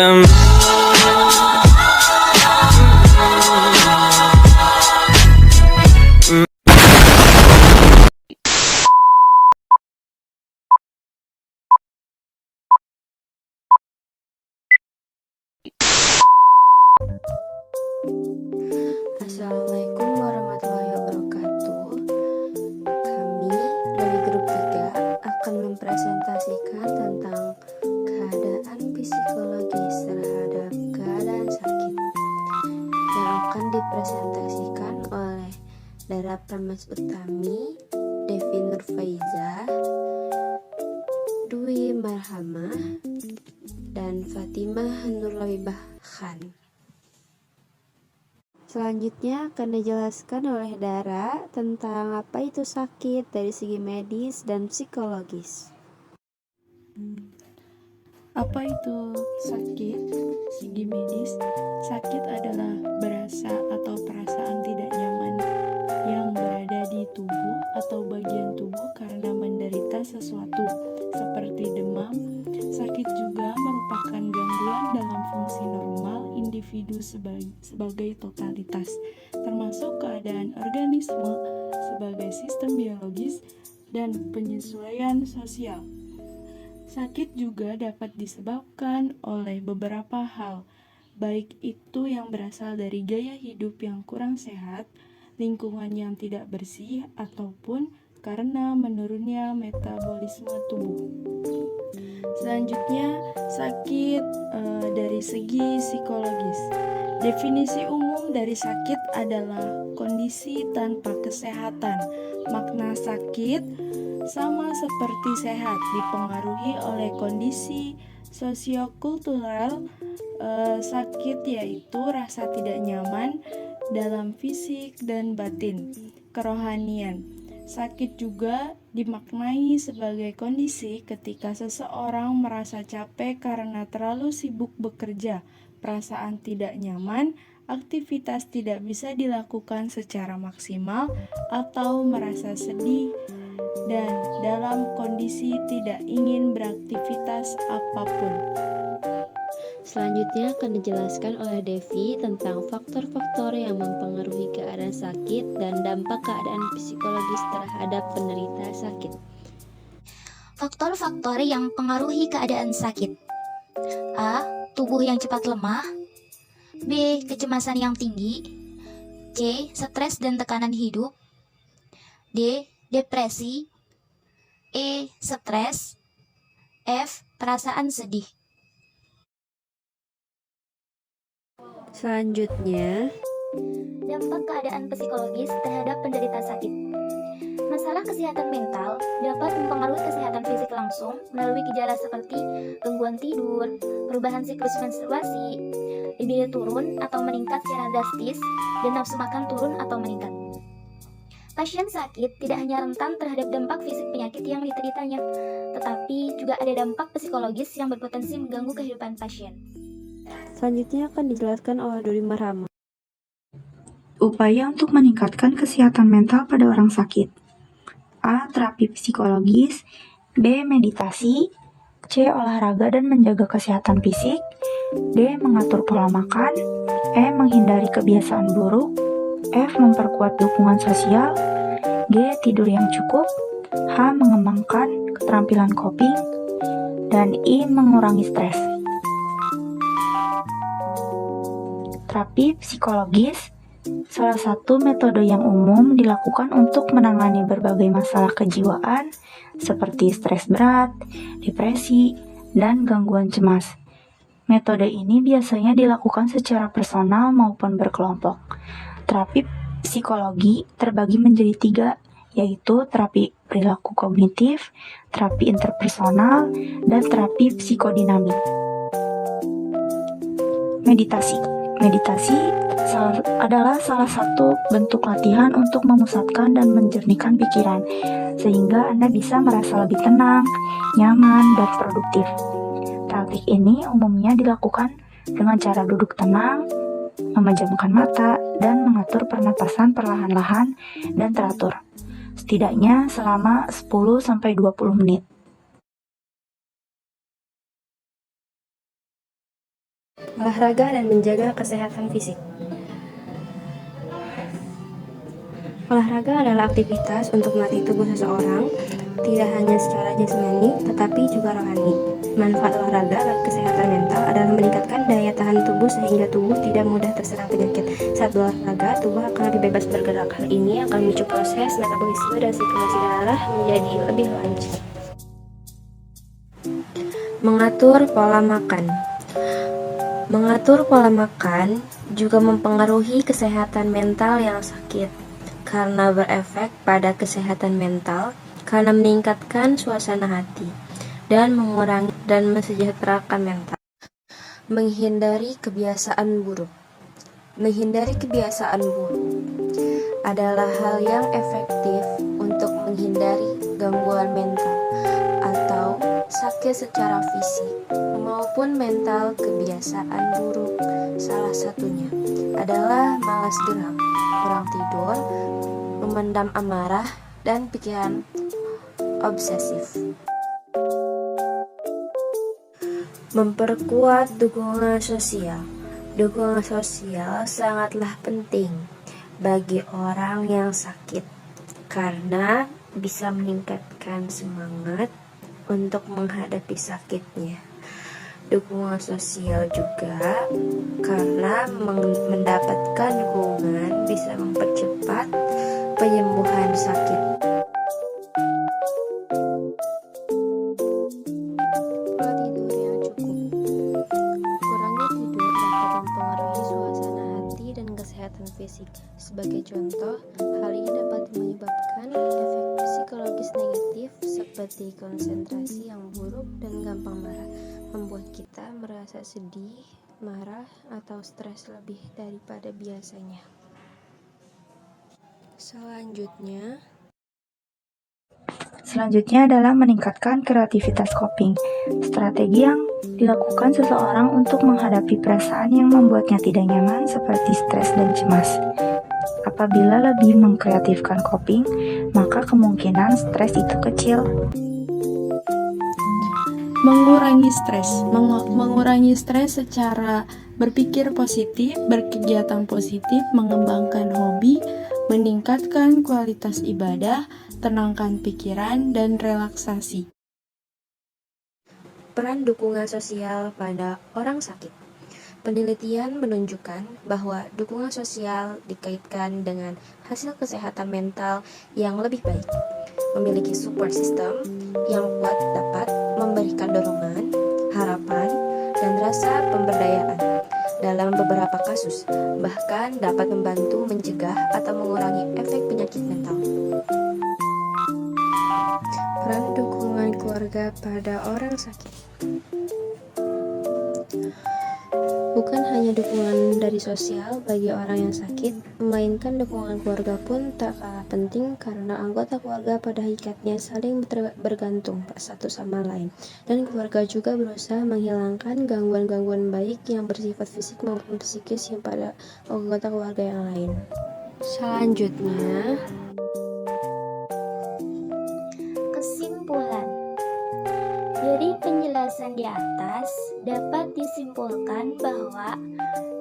them. Assalamualaikum warahmatullahi wabarakatuh. Kami dari grup 3 akan mempresentasikan tentang keadaan psikologis terhadap keadaan sakit yang akan dipresentasikan oleh Dara Pramas Utami, Devi Nurfaiza, Dwi Marhamah, dan Fatimah Nurlawibah Khan. Selanjutnya akan dijelaskan oleh Dara tentang apa itu sakit dari segi medis dan psikologis. Apa itu sakit? Segi medis, sakit adalah berasa atau perasaan tidak nyaman yang berada di tubuh atau bagian tubuh karena menderita sesuatu, seperti demam. Sakit juga merupakan gangguan dalam fungsi normal individu sebagai totalitas, termasuk keadaan organisme sebagai sistem biologis dan penyesuaian sosial. Sakit juga dapat disebabkan oleh beberapa hal, baik itu yang berasal dari gaya hidup yang kurang sehat, lingkungan yang tidak bersih, ataupun karena menurunnya metabolisme tubuh. Selanjutnya, sakit dari segi psikologis. Definisi umum dari sakit adalah kondisi tanpa kesehatan. Makna sakit sama seperti sehat, dipengaruhi oleh kondisi sosiokultural. Sakit yaitu rasa tidak nyaman dalam fisik dan batin. Kerohanian. Sakit juga dimaknai sebagai kondisi ketika seseorang merasa capek karena terlalu sibuk bekerja, perasaan tidak nyaman, aktivitas tidak bisa dilakukan secara maksimal, atau merasa sedih dan dalam kondisi tidak ingin beraktivitas apapun. Selanjutnya akan dijelaskan oleh Devi tentang faktor-faktor yang mempengaruhi keadaan sakit dan dampak keadaan psikologis terhadap penderita sakit. Faktor-faktor yang mempengaruhi keadaan sakit. A. Tubuh yang cepat lemah. B. Kecemasan yang tinggi. C. Stres dan tekanan hidup. D. Depresi. E. Stres. F. Perasaan sedih. Selanjutnya, Dampak keadaan psikologis terhadap penderita sakit. Masalah kesehatan mental dapat mempengaruhi kesehatan fisik langsung melalui gejala seperti gangguan tidur, perubahan siklus menstruasi, libido turun atau meningkat secara drastis, dan nafsu makan turun atau meningkat. Pasien sakit tidak hanya rentan terhadap dampak fisik penyakit yang dideritanya, tetapi juga ada dampak psikologis yang berpotensi mengganggu kehidupan pasien. selanjutnya akan dijelaskan oleh Dwi Marhamah. Upaya untuk meningkatkan kesehatan mental pada orang sakit. A. Terapi psikologis. B. Meditasi. C. Olahraga dan menjaga kesehatan fisik. D. Mengatur pola makan. E. Menghindari kebiasaan buruk. F. Memperkuat dukungan sosial. G. Tidur yang cukup. H. Mengembangkan keterampilan coping. Dan I. Mengurangi stres. Terapi psikologis salah satu metode yang umum dilakukan untuk menangani berbagai masalah kejiwaan seperti stres berat, depresi, dan gangguan cemas. Metode ini biasanya dilakukan secara personal maupun berkelompok. Terapi psikologi terbagi menjadi 3, yaitu terapi perilaku kognitif, terapi interpersonal, dan terapi psikodinamik. Meditasi adalah salah satu bentuk latihan untuk memusatkan dan menjernihkan pikiran, sehingga Anda bisa merasa lebih tenang, nyaman, dan produktif. Praktik ini umumnya dilakukan dengan cara duduk tenang, memejamkan mata, dan mengatur pernapasan perlahan-lahan dan teratur, setidaknya selama 10-20 menit. Olahraga dan menjaga kesehatan fisik. Olahraga adalah aktivitas untuk melatih tubuh seseorang, tidak hanya secara jasmani, tetapi juga rohani. Manfaat olahraga bagi kesehatan mental adalah meningkatkan daya tahan tubuh sehingga tubuh tidak mudah terserang penyakit. Saat berolahraga, tubuh akan lebih bebas bergerak. Hal ini akan memicu proses metabolisme dan sirkulasi darah menjadi lebih lancar. Mengatur pola makan. Mengatur pola makan juga mempengaruhi kesehatan mental yang sakit, karena berefek pada kesehatan mental, karena meningkatkan suasana hati, dan mengurangi dan mensejahterakan mental. Menghindari kebiasaan buruk. Menghindari kebiasaan buruk adalah hal yang efektif untuk menghindari gangguan mental atau sakit secara fisik maupun mental. Kebiasaan buruk salah satunya adalah malas gerak, kurang tidur, memendam amarah, dan pikiran obsesif. Memperkuat dukungan sosial. Dukungan sosial sangatlah penting bagi orang yang sakit karena bisa meningkatkan semangat untuk menghadapi sakitnya. Dukungan sosial juga karena mendapatkan dukungan bisa mempercepat penyembuhan sakit. Pola tidur yang cukup. Kurangnya tidur dapat mempengaruhi suasana hati dan kesehatan fisik. Sebagai contoh, hal ini dapat menyebabkan efek psikologis negatif seperti konsentrasi yang buruk dan gampang marah, membuat kita merasa sedih, marah, atau stres lebih daripada biasanya. Selanjutnya adalah meningkatkan kreativitas coping. Strategi yang dilakukan seseorang untuk menghadapi perasaan yang membuatnya tidak nyaman seperti stres dan cemas. Apabila lebih mengkreatifkan coping, maka kemungkinan stres itu kecil. Mengurangi stres. Mengurangi stres secara berpikir positif, berkegiatan positif, mengembangkan hobi, meningkatkan kualitas ibadah, tenangkan pikiran, dan relaksasi. Peran dukungan sosial pada orang sakit. Penelitian menunjukkan bahwa dukungan sosial dikaitkan dengan hasil kesehatan mental yang lebih baik. Memiliki support system yang kuat dapat memberikan dorongan, harapan, dan rasa pemberdayaan. Dalam beberapa kasus, bahkan dapat membantu mencegah atau mengurangi efek penyakit mental. Peran dukungan keluarga pada orang sakit. Bukan hanya dukungan dari sosial bagi orang yang sakit, melainkan dukungan keluarga pun tak kalah penting karena anggota keluarga pada hakikatnya saling bergantung satu sama lain, dan keluarga juga berusaha menghilangkan gangguan-gangguan baik yang bersifat fisik maupun psikis yang pada anggota keluarga yang lain. Selanjutnya, Kesimpulan. Dari penjelasan di atas, dapat disimpulkan bahwa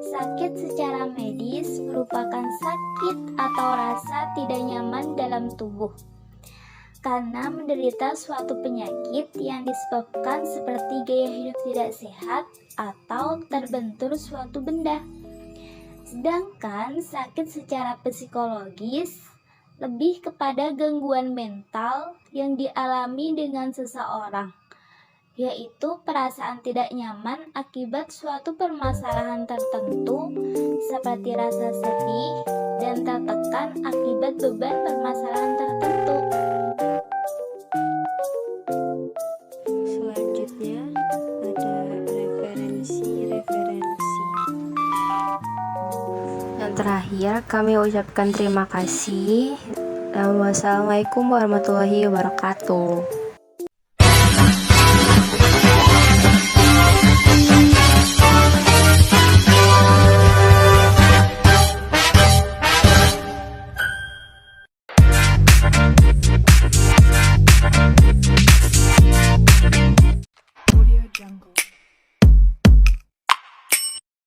sakit secara medis merupakan sakit atau rasa tidak nyaman dalam tubuh karena menderita suatu penyakit yang disebabkan seperti gaya hidup tidak sehat atau terbentur suatu benda. Sedangkan sakit secara psikologis lebih kepada gangguan mental yang dialami dengan seseorang, yaitu perasaan tidak nyaman akibat suatu permasalahan tertentu seperti rasa sedih dan tertekan akibat beban permasalahan tertentu. selanjutnya ada referensi. Yang terakhir, kami ucapkan terima kasih. Wassalamualaikum warahmatullahi wabarakatuh.